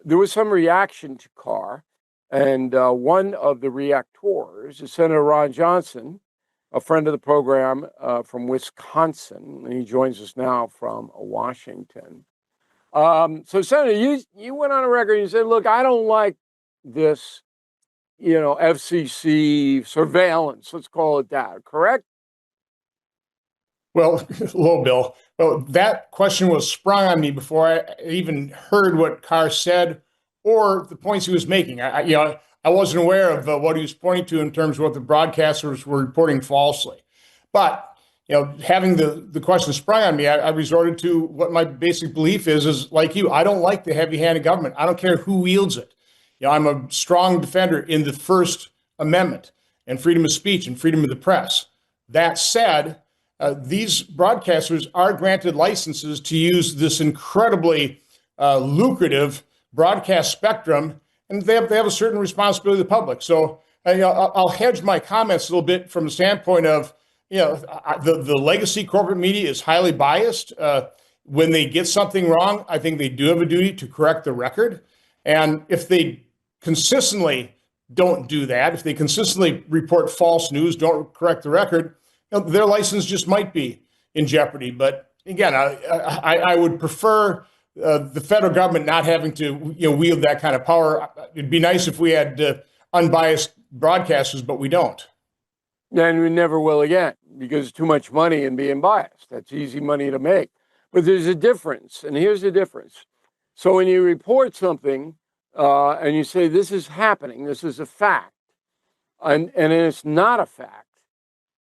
there was some reaction to Carr, and one of the reactors is Senator Ron Johnson, a friend of the program from Wisconsin, and he joins us now from Washington. So, Senator, you went on a record and you said, "Look, I don't like this, FCC surveillance. Let's call it that." Correct? Well, hello, Bill. Well, that question was sprung on me before I even heard what Carr said or the points he was making. I wasn't aware of what he was pointing to in terms of what the broadcasters were reporting falsely. But having the question sprung on me, I resorted to what my basic belief is like you. I don't like the heavy-handed government. I don't care who wields it. I'm a strong defender in the First Amendment and freedom of speech and freedom of the press. That said, these broadcasters are granted licenses to use this incredibly lucrative broadcast spectrum, and they have a certain responsibility to the public. So I'll hedge my comments a little bit from the standpoint of, the legacy corporate media is highly biased. When they get something wrong, I think they do have a duty to correct the record. And if they consistently don't do that, if they consistently report false news, don't correct the record, their license just might be in jeopardy. But again, I would prefer the federal government not having to wield that kind of power. It'd be nice if we had unbiased broadcasters, but we don't. And we never will again, because too much money in being biased. That's easy money to make. But there's a difference, and here's the difference. So when you report something and you say this is happening, this is a fact, and it's not a fact,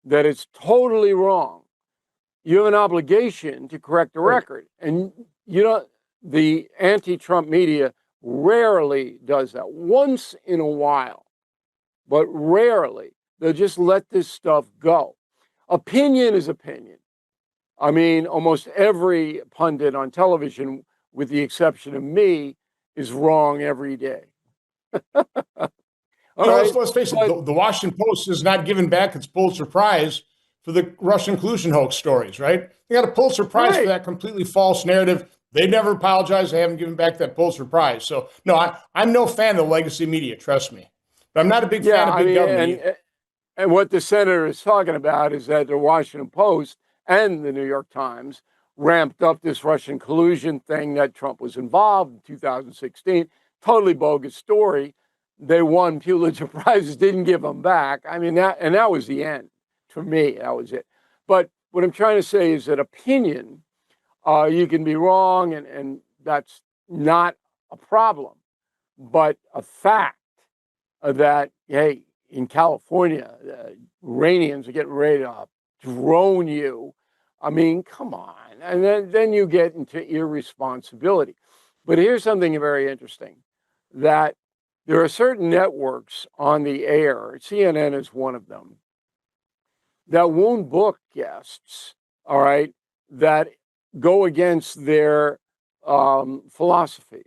that it's totally wrong, you have an obligation to correct the record. And the anti-Trump media rarely does that. Once in a while, but rarely. They'll just let this stuff go. Opinion is opinion. I mean, almost every pundit on television, with the exception of me, is wrong every day. Let's face it, the Washington Post has not given back its Pulitzer Prize for the Russian collusion hoax stories, right? They got a Pulitzer Prize for that completely false narrative. They never apologized. They haven't given back that Pulitzer Prize. So, no, I'm no fan of the legacy media, trust me. But I'm not a big fan of big government. And what the senator is talking about is that the Washington Post and the New York Times ramped up this Russian collusion thing that Trump was involved in 2016. Totally bogus story. They won Pulitzer Prizes, didn't give them back. I mean, that was the end. To me, that was it. But what I'm trying to say is that opinion, you can be wrong, and that's not a problem. But a fact that, hey, in California, Iranians are getting ready to drone you. I mean, come on. And then you get into irresponsibility. But here's something very interesting, that there are certain networks on the air, CNN is one of them, that won't book guests, all right, that go against their philosophy.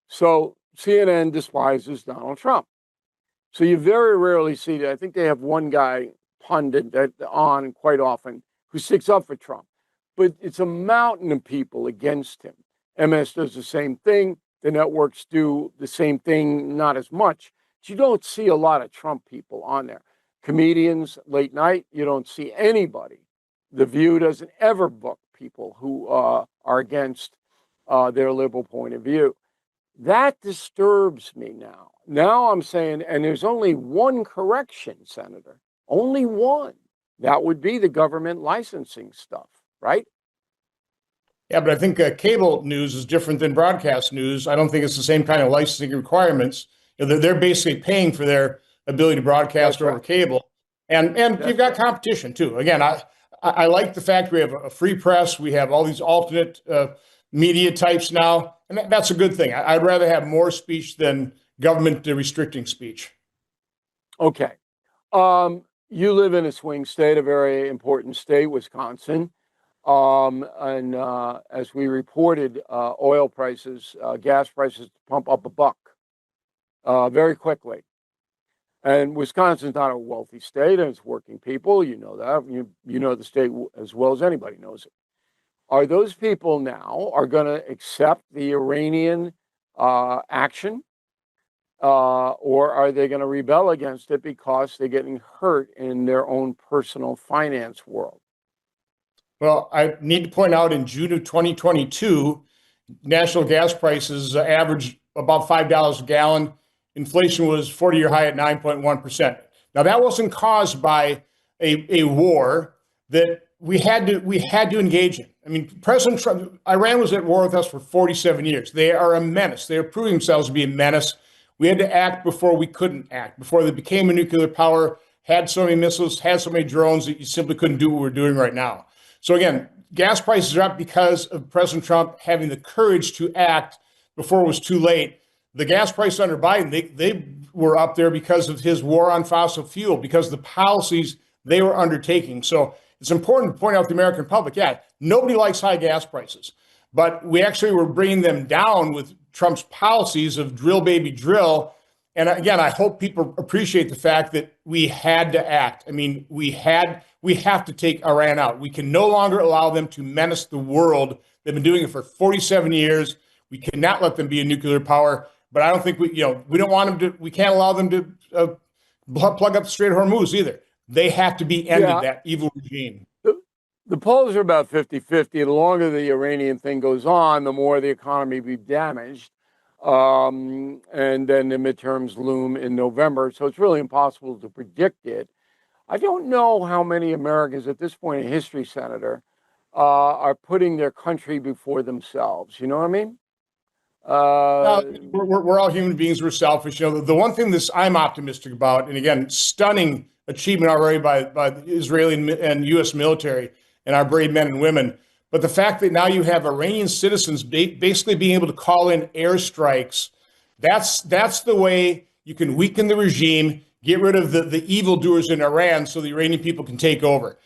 So CNN despises Donald Trump. So you very rarely see that. I think they have one guy pundit that on quite often who sticks up for Trump. But it's a mountain of people against him. MS does the same thing. The networks do the same thing, not as much. But you don't see a lot of Trump people on there. Comedians, late night, you don't see anybody. The View doesn't ever book people who are against their liberal point of view. That disturbs me now. Now I'm saying, and there's only one correction, Senator, only one. That would be the government licensing stuff, right? Yeah, but I think cable news is different than broadcast news. I don't think it's the same kind of licensing requirements. They're basically paying for their ability to broadcast over cable. And you've got competition too. Again, I like the fact we have a free press. We have all these alternate media types now, and that's a good thing. I'd rather have more speech than government restricting speech. Okay. You live in a swing state, a very important state, Wisconsin. And as we reported, oil prices, gas prices pump up $1 very quickly. And Wisconsin's not a wealthy state, and it's working people. You know that. You know the state as well as anybody knows it. Are those people now are going to accept the Iranian action, or are they going to rebel against it because they're getting hurt in their own personal finance world? Well, I need to point out in June of 2022, national gas prices averaged about $5 a gallon. Inflation was 40-year high at 9.1%. Now, that wasn't caused by a war that we had to engage in. I mean, President Trump, Iran was at war with us for 47 years. They are a menace. They are proving themselves to be a menace. We had to act before we couldn't act, before they became a nuclear power, had so many missiles, had so many drones that you simply couldn't do what we're doing right now. So again, gas prices are up because of President Trump having the courage to act before it was too late. The gas price under Biden, they were up there because of his war on fossil fuel, because of the policies they were undertaking. So it's important to point out to the American public, yeah, nobody likes high gas prices, but we actually were bringing them down with Trump's policies of drill, baby, drill. And again, I hope people appreciate the fact that we had to act. I mean, we have to take Iran out. We can no longer allow them to menace the world. They've been doing it for 47 years. We cannot let them be a nuclear power. But I don't think we don't want them to, we can't allow them to plug up the Strait of Hormuz either. They have to be ended, that evil regime. The polls are about 50-50. The longer the Iranian thing goes on, the more the economy will be damaged. And then the midterms loom in November. So it's really impossible to predict it. I don't know how many Americans at this point in history, Senator, are putting their country before themselves. You know what I mean? We're all human beings. We're selfish. You know, the one thing I'm optimistic about, and again, stunning achievement already by the Israeli and U.S. military and our brave men and women. But the fact that now you have Iranian citizens basically being able to call in airstrikes, that's the way you can weaken the regime, get rid of the evildoers in Iran so the Iranian people can take over.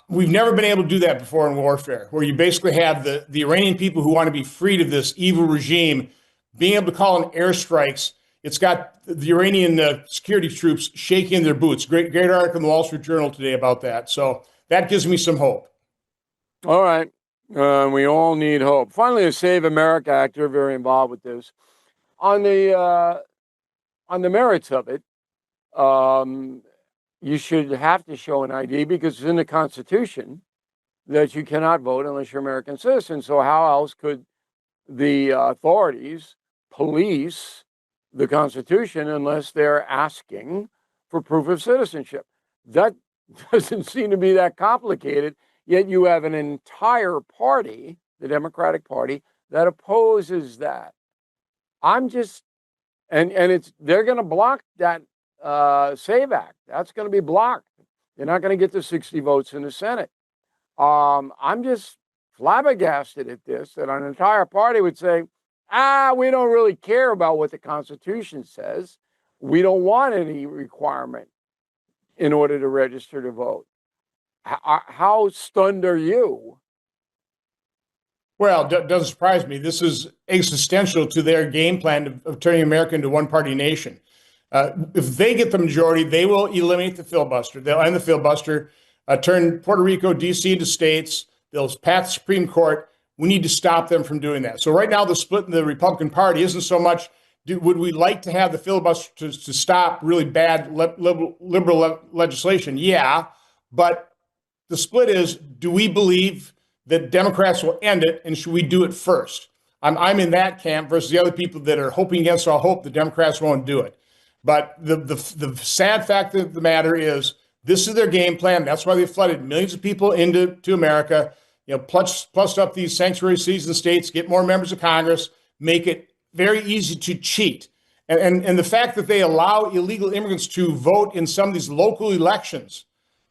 We've never been able to do that before in warfare, where you basically have the Iranian people who want to be freed of this evil regime being able to call in airstrikes. It's got the Iranian security troops shaking their boots. Great article in the Wall Street Journal today about that. So that gives me some hope. All right. We all need hope. Finally, a Save America actor very involved with this. On the merits of it, you should have to show an ID because it's in the Constitution that you cannot vote unless you're an American citizen. So how else could the authorities police the Constitution unless they're asking for proof of citizenship? That doesn't seem to be that complicated. Yet you have an entire party, the Democratic Party, that opposes that. They're going to block that SAVE Act. That's going to be blocked. They're not going to get the 60 votes in the Senate. I'm just flabbergasted at this, that an entire party would say, we don't really care about what the Constitution says. We don't want any requirement in order to register to vote. How stunned are you? Well, it doesn't surprise me. This is existential to their game plan of turning America into a one-party nation. If they get the majority, they will eliminate the filibuster. They'll end the filibuster, turn Puerto Rico, D.C. into states. They'll pass the Supreme Court. We need to stop them from doing that. So right now, the split in the Republican Party isn't so much, would we like to have the filibuster to stop really bad liberal legislation? Yeah, but the split is, do we believe that Democrats will end it, and should we do it first? I'm in that camp versus the other people that are hoping against all hope the Democrats won't do it. But the sad fact of the matter is, this is their game plan. That's why they flooded millions of people into America. You know, plus up these sanctuary cities and states, get more members of Congress, make it very easy to cheat. And the fact that they allow illegal immigrants to vote in some of these local elections,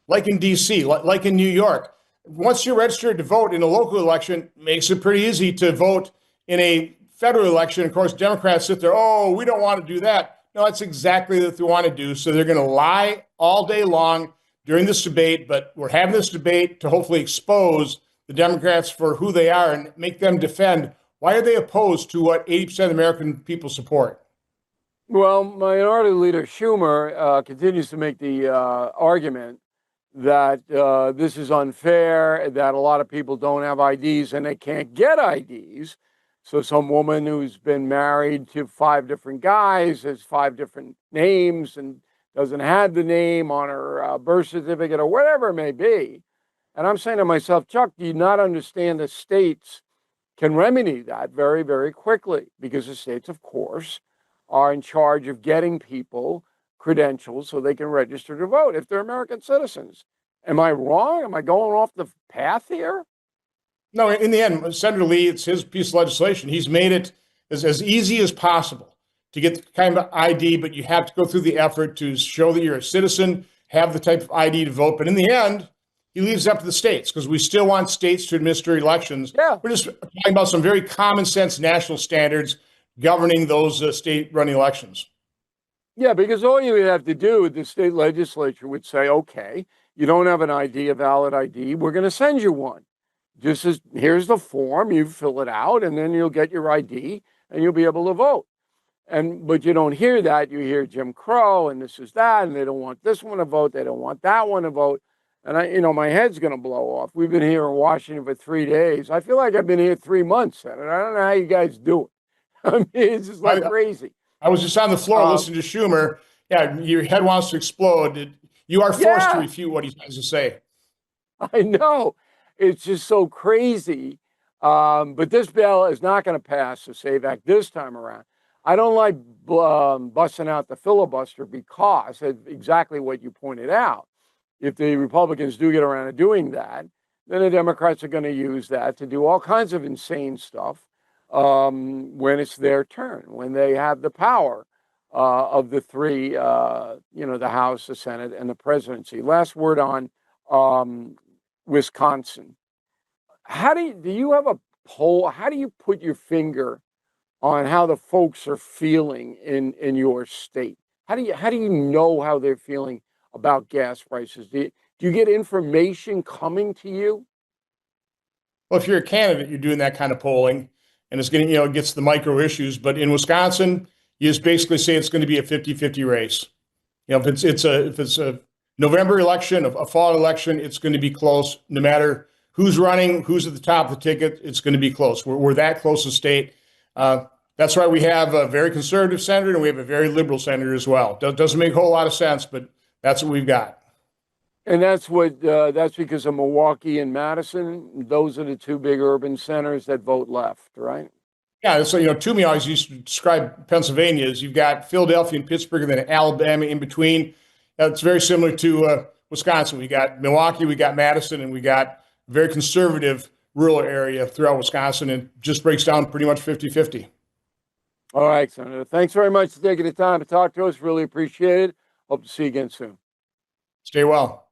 like in D.C., like in New York, once you're registered to vote in a local election, makes it pretty easy to vote in a federal election. Of course, Democrats sit there, we don't want to do that. No, that's exactly what they want to do. So they're going to lie all day long during this debate, but we're having this debate to hopefully expose the Democrats for who they are and make them defend why are they opposed to what 80% of American people support. Well, Minority Leader Schumer continues to make the argument that this is unfair, that a lot of people don't have IDs and they can't get IDs So some woman who's been married to 5 different guys has 5 different names and doesn't have the name on her birth certificate or whatever it may be. And I'm saying to myself, Chuck, do you not understand that states can remedy that very, very quickly? Because the states, of course, are in charge of getting people credentials so they can register to vote if they're American citizens. Am I wrong? Am I going off the path here? No, in the end, Senator Lee, it's his piece of legislation. He's made it as easy as possible to get the kind of ID, but you have to go through the effort to show that you're a citizen, have the type of ID to vote. But in the end, he leaves it up to the states because we still want states to administer elections. Yeah. We're just talking about some very common sense national standards governing those state running elections. Yeah, because all you would have to do, the state legislature would say, okay, you don't have an ID, a valid ID, we're going to send you one. Just as here's the form, you fill it out, and then you'll get your ID and you'll be able to vote. But you don't hear that. You hear Jim Crow and this is that, and they don't want this one to vote, they don't want that one to vote. And my head's going to blow off. We've been here in Washington for 3 days. I feel like I've been here 3 months, Senator. I don't know how you guys do it. I mean, it's just like crazy. I was just on the floor listening to Schumer. Yeah, your head wants to explode. You are forced to refute what he has to say. I know. It's just so crazy. But this bill is not going to pass the SAVE Act this time around. I don't like busting out the filibuster because of exactly what you pointed out. If the Republicans do get around to doing that, then the Democrats are going to use that to do all kinds of insane stuff when it's their turn, when they have the power of the three, the House, the Senate, and the presidency. Last word on Wisconsin. Do you have a poll? How do you put your finger on how the folks are feeling in your state? How do you know how they're feeling about gas prices? Do you get information coming to you? Well, if you're a candidate, you're doing that kind of polling, and it's getting, it gets the micro issues. But in Wisconsin, you just basically say it's going to be a 50-50 race. If it's a November election, a fall election, it's going to be close. No matter who's running, who's at the top of the ticket, it's going to be close. We're that close a state. That's why we have a very conservative senator and we have a very liberal senator as well. Doesn't make a whole lot of sense, but that's what we've got. And that's because of Milwaukee and Madison. Those are the 2 big urban centers that vote left, right? Yeah. So, to me, I always used to describe Pennsylvania as you've got Philadelphia and Pittsburgh and then Alabama in between. It's very similar to Wisconsin. We got Milwaukee, we got Madison, and we got a very conservative rural area throughout Wisconsin. And just breaks down pretty much 50-50. All right, Senator. Thanks very much for taking the time to talk to us. Really appreciate it. Hope to see you again soon. Stay well.